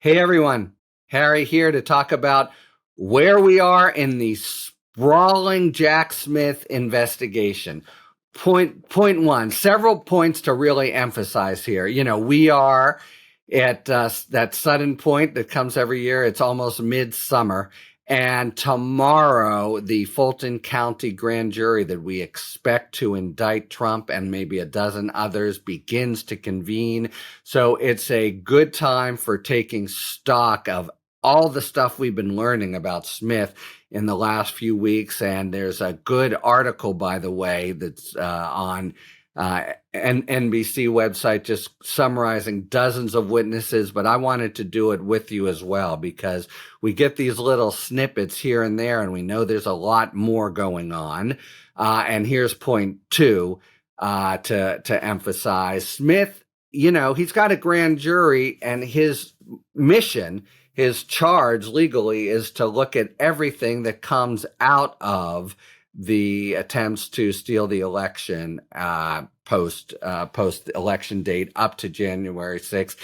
Hey everyone, Harry here to talk about where we are in the sprawling Jack Smith investigation. Point one, several points to really emphasize here. We are at that sudden point that comes every year. It's almost midsummer. And tomorrow, the Fulton County grand jury that we expect to indict Trump and maybe a dozen others begins to convene. So it's a good time for taking stock of all the stuff we've been learning about Smith in the last few weeks. And there's a good article, by the way, that's on NBC website just summarizing dozens of witnesses, but I wanted to do it with you as well because we get these little snippets here and there, and we know there's a lot more going on. And here's point two to emphasize. Smith, he's got a grand jury, and his mission, his charge legally, is to look at everything that comes out of the attempts to steal the election post election date up to January 6th,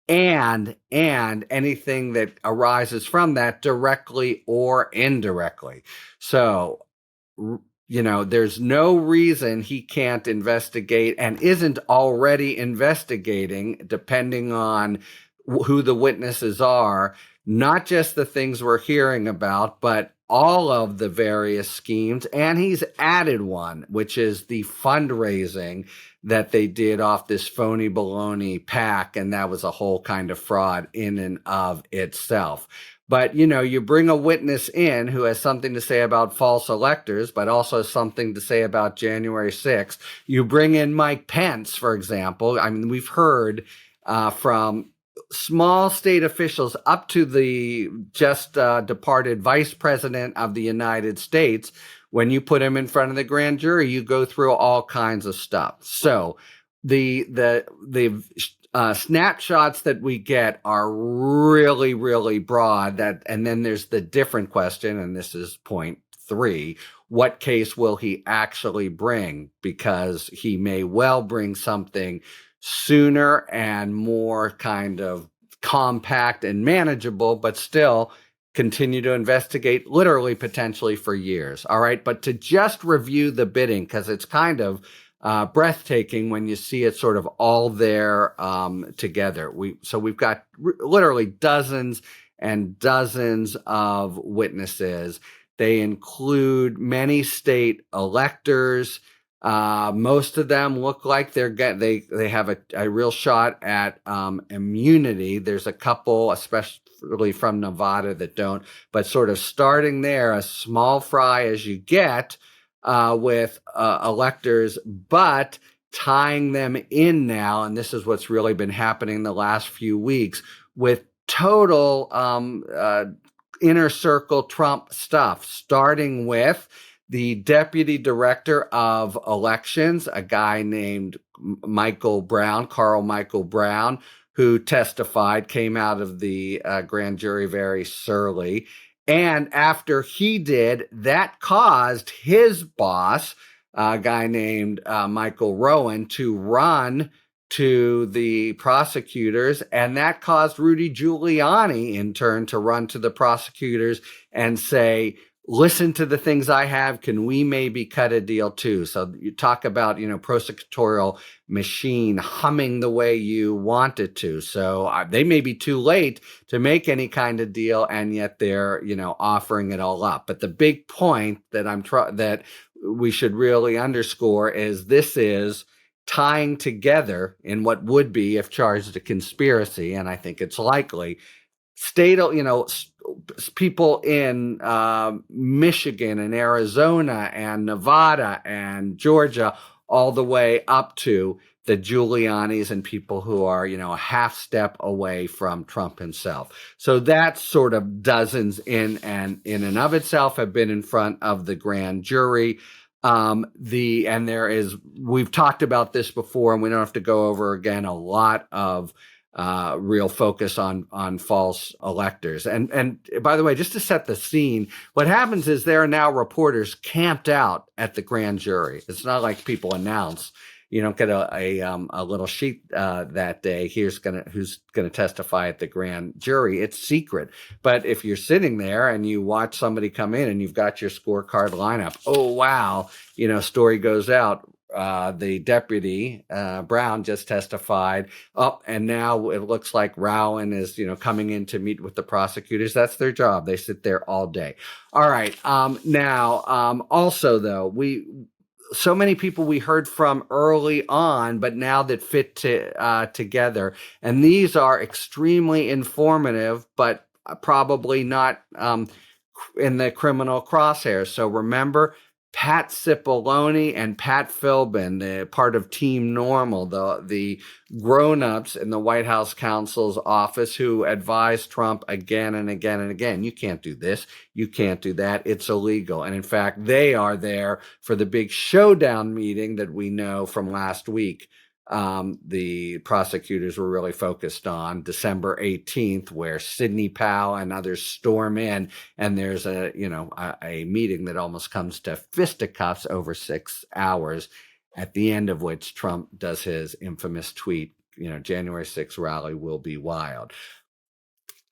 and anything that arises from that directly or indirectly. So, there's no reason he can't investigate and isn't already investigating, depending on who the witnesses are, not just the things we're hearing about, but all of the various schemes. And he's added one, which is the fundraising that they did off this phony baloney PAC. And that was a whole kind of fraud in and of itself. But, you bring a witness in who has something to say about false electors, but also something to say about January 6th. You bring in Mike Pence, for example. I mean, we've heard from small state officials up to the just departed vice president of the United States. When you put him in front of the grand jury, you go through all kinds of stuff. So the snapshots that we get are really, really broad. And then there's the different question, and this is point three. What case will he actually bring? Because he may well bring something sooner and more kind of compact and manageable, but still continue to investigate literally potentially for years. All right. But to just review the bidding, because it's kind of breathtaking when you see it sort of all there together. We've got literally dozens and dozens of witnesses. They include many state electors. Most of them look like they have a real shot at immunity. There's a couple, especially from Nevada, that don't. But sort of starting there, a small fry as you get with electors, but tying them in now, and this is what's really been happening the last few weeks, with total inner circle Trump stuff, starting with the deputy director of elections, a guy named Carl Michael Brown, who testified, came out of the grand jury very surly. And after he did, that caused his boss, a guy named Michael Rowan, to run to the prosecutors, and that caused Rudy Giuliani, in turn, to run to the prosecutors and say, listen to the things I have. Can we maybe cut a deal too? So you talk about, prosecutorial machine humming the way you want it to. So they may be too late to make any kind of deal, and yet they're, offering it all up. But the big point that that we should really underscore is this is tying together in what would be, if charged, a conspiracy, and I think it's likely, people in Michigan and Arizona and Nevada and Georgia, all the way up to the Giulianis and people who are, a half step away from Trump himself. So that's sort of dozens in and of itself have been in front of the grand jury. We've talked about this before, and we don't have to go over again, a lot of real focus on false electors. And by the way, just to set the scene, what happens is there are now reporters camped out at the grand jury. It's not like people announce You don't get a little sheet that day. Who's gonna testify at the grand jury. It's secret. But if you're sitting there and you watch somebody come in and you've got your scorecard lineup, oh wow, story goes out. The deputy Brown just testified. Oh, and now it looks like Rowan is, coming in to meet with the prosecutors. That's their job. They sit there all day. All right. Also though, so many people we heard from early on, but now that fit together, and these are extremely informative, but probably not in the criminal crosshairs. So remember, Pat Cipollone and Pat Philbin, the part of Team Normal, the grown-ups in the White House counsel's office who advised Trump again and again and again, you can't do this, you can't do that, it's illegal. And in fact, they are there for the big showdown meeting that we know from last week. The prosecutors were really focused on December 18th, where Sidney Powell and others storm in, and there's a meeting that almost comes to fisticuffs over 6 hours, at the end of which Trump does his infamous tweet, January 6th rally will be wild.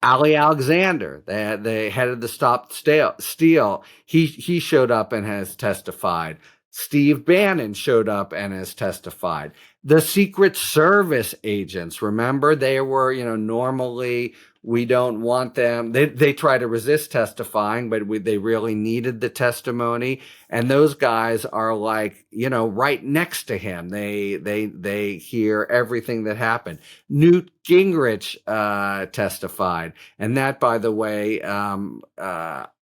Ali Alexander, the head of the Stop Steal, he showed up and has testified. Steve Bannon showed up and has testified. The Secret Service agents, remember, they were, normally we don't want them. They try to resist testifying, but they really needed the testimony. And those guys are like, right next to him. They hear everything that happened. Newt Gingrich testified, and that, by the way,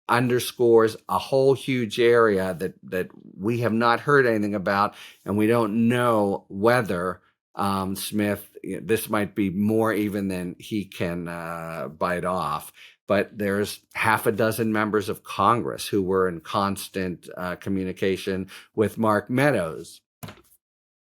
underscores a whole huge area that we have not heard anything about, and we don't know whether Smith, this might be more even than he can bite off. But there's half a dozen members of Congress who were in constant communication with Mark Meadows.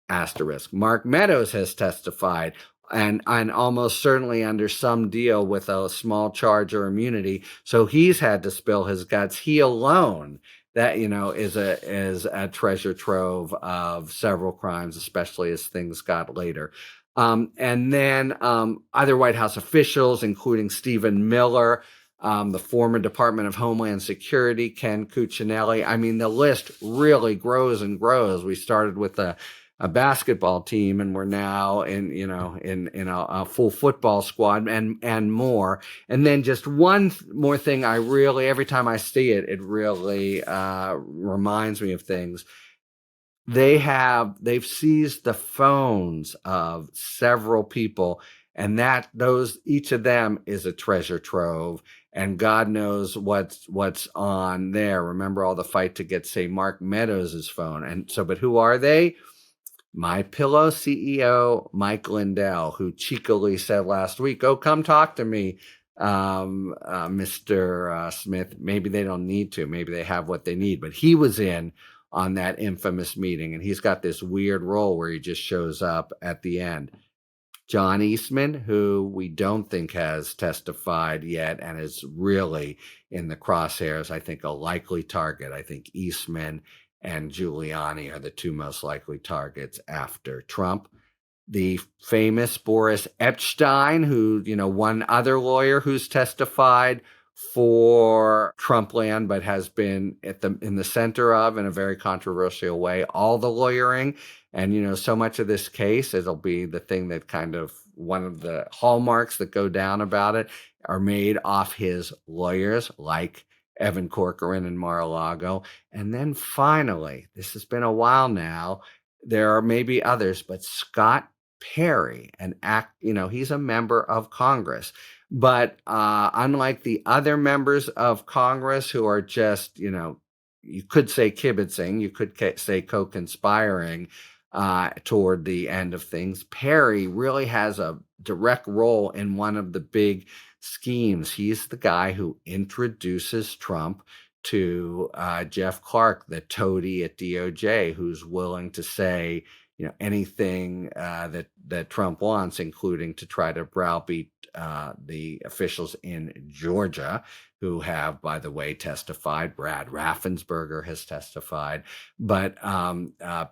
Asterisk. Mark Meadows has testified, and almost certainly under some deal with a small charge or immunity. So he's had to spill his guts. He alone, that is a treasure trove of several crimes, especially as things got later. And then other White House officials, including Stephen Miller, the former Department of Homeland Security, Ken Cuccinelli. I mean, the list really grows and grows. We started with a basketball team, and we're now in a full football squad and more. And then just one more thing, every time I see it, it really reminds me of things. They've seized the phones of several people, and each of them is a treasure trove, and God knows what's on there. Remember all the fight to get, say, Mark Meadows' phone. And so, but who are they? MyPillow CEO Mike Lindell, who cheekily said last week, "Oh, come talk to me, Mr. Smith." Maybe they don't need to. Maybe they have what they need. But he was in on that infamous meeting, and he's got this weird role where he just shows up at the end. John Eastman, who we don't think has testified yet and is really in the crosshairs, I think a likely target. I think Eastman and Giuliani are the two most likely targets after Trump. The famous Boris Epstein, who, one other lawyer who's testified for Trumpland, but has been in the center of, in a very controversial way, all the lawyering. And, so much of this case, it'll be the thing that kind of one of the hallmarks that go down about it are made off his lawyers, like Evan Corcoran and Mar-a-Lago. And then finally, this has been a while now, there are maybe others, but Scott Perry, he's a member of Congress. But unlike the other members of Congress who are just, you could say kibitzing, you could say co-conspiring toward the end of things, Perry really has a direct role in one of the big schemes. He's the guy who introduces Trump to Jeff Clark, the toady at DOJ, who's willing to say, anything that Trump wants, including to try to browbeat the officials in Georgia, who have, by the way, testified. Brad Raffensperger has testified. But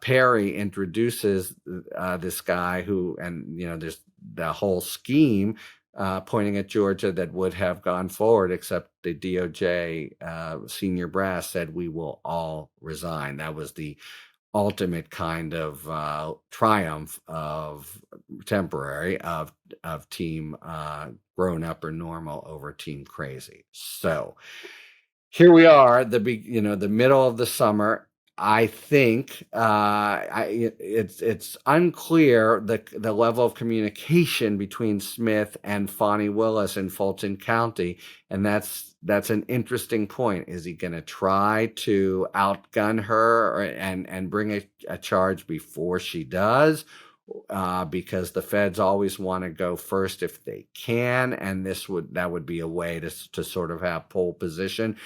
Perry introduces this guy who, and there's the whole scheme pointing at Georgia that would have gone forward, except the DOJ senior brass said we will all resign. That was the ultimate kind of triumph of temporary of team grown up or normal over team crazy. So here we are, the middle of the summer. I think it's unclear the level of communication between Smith and Fani Willis in Fulton County, and that's an interesting point. Is he going to try to outgun her and bring a charge before she does? Because the feds always want to go first if they can, and that would be a way to sort of have pole position.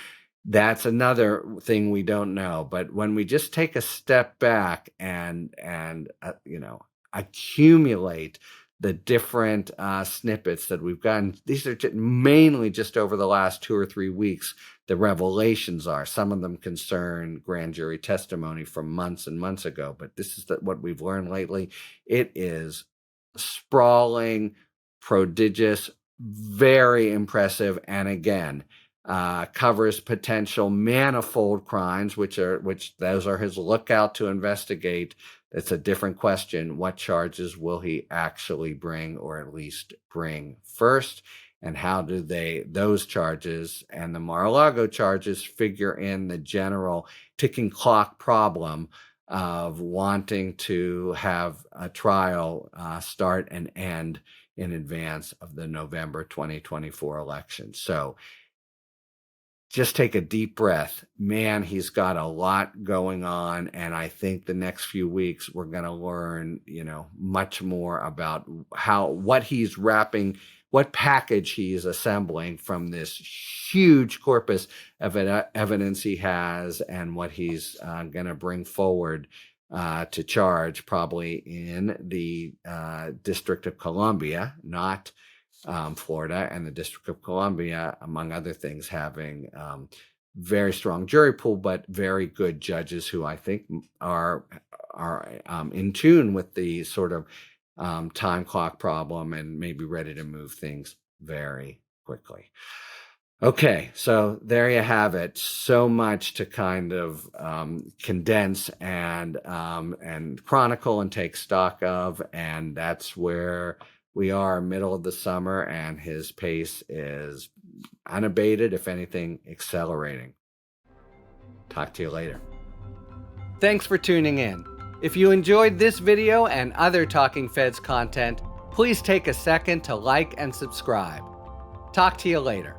That's another thing we don't know. But when we just take a step back and accumulate the different snippets that we've gotten, these are mainly just over the last 2 or 3 weeks. The revelations are, some of them concern grand jury testimony from months and months ago, but this is what we've learned lately. It is sprawling, prodigious, very impressive, and again, covers potential manifold crimes, which those are his lookout to investigate. It's a different question. What charges will he actually bring, or at least bring first? And how do those charges and the Mar-a-Lago charges figure in the general ticking clock problem of wanting to have a trial start and end in advance of the November 2024 election? So just take a deep breath. Man, he's got a lot going on. And I think the next few weeks, we're going to learn, much more about what he's wrapping, what package he's assembling from this huge corpus of evidence he has, and what he's going to bring forward to charge, probably in the District of Columbia, not Florida, and the District of Columbia, among other things, having very strong jury pool, but very good judges who I think are in tune with the sort of time clock problem and maybe ready to move things very quickly. Okay, so there you have it. So much to kind of condense and chronicle and take stock of, and that's where we are, middle of the summer, and his pace is unabated, if anything, accelerating. Talk to you later. Thanks for tuning in. If you enjoyed this video and other Talking Feds content, please take a second to like and subscribe. Talk to you later.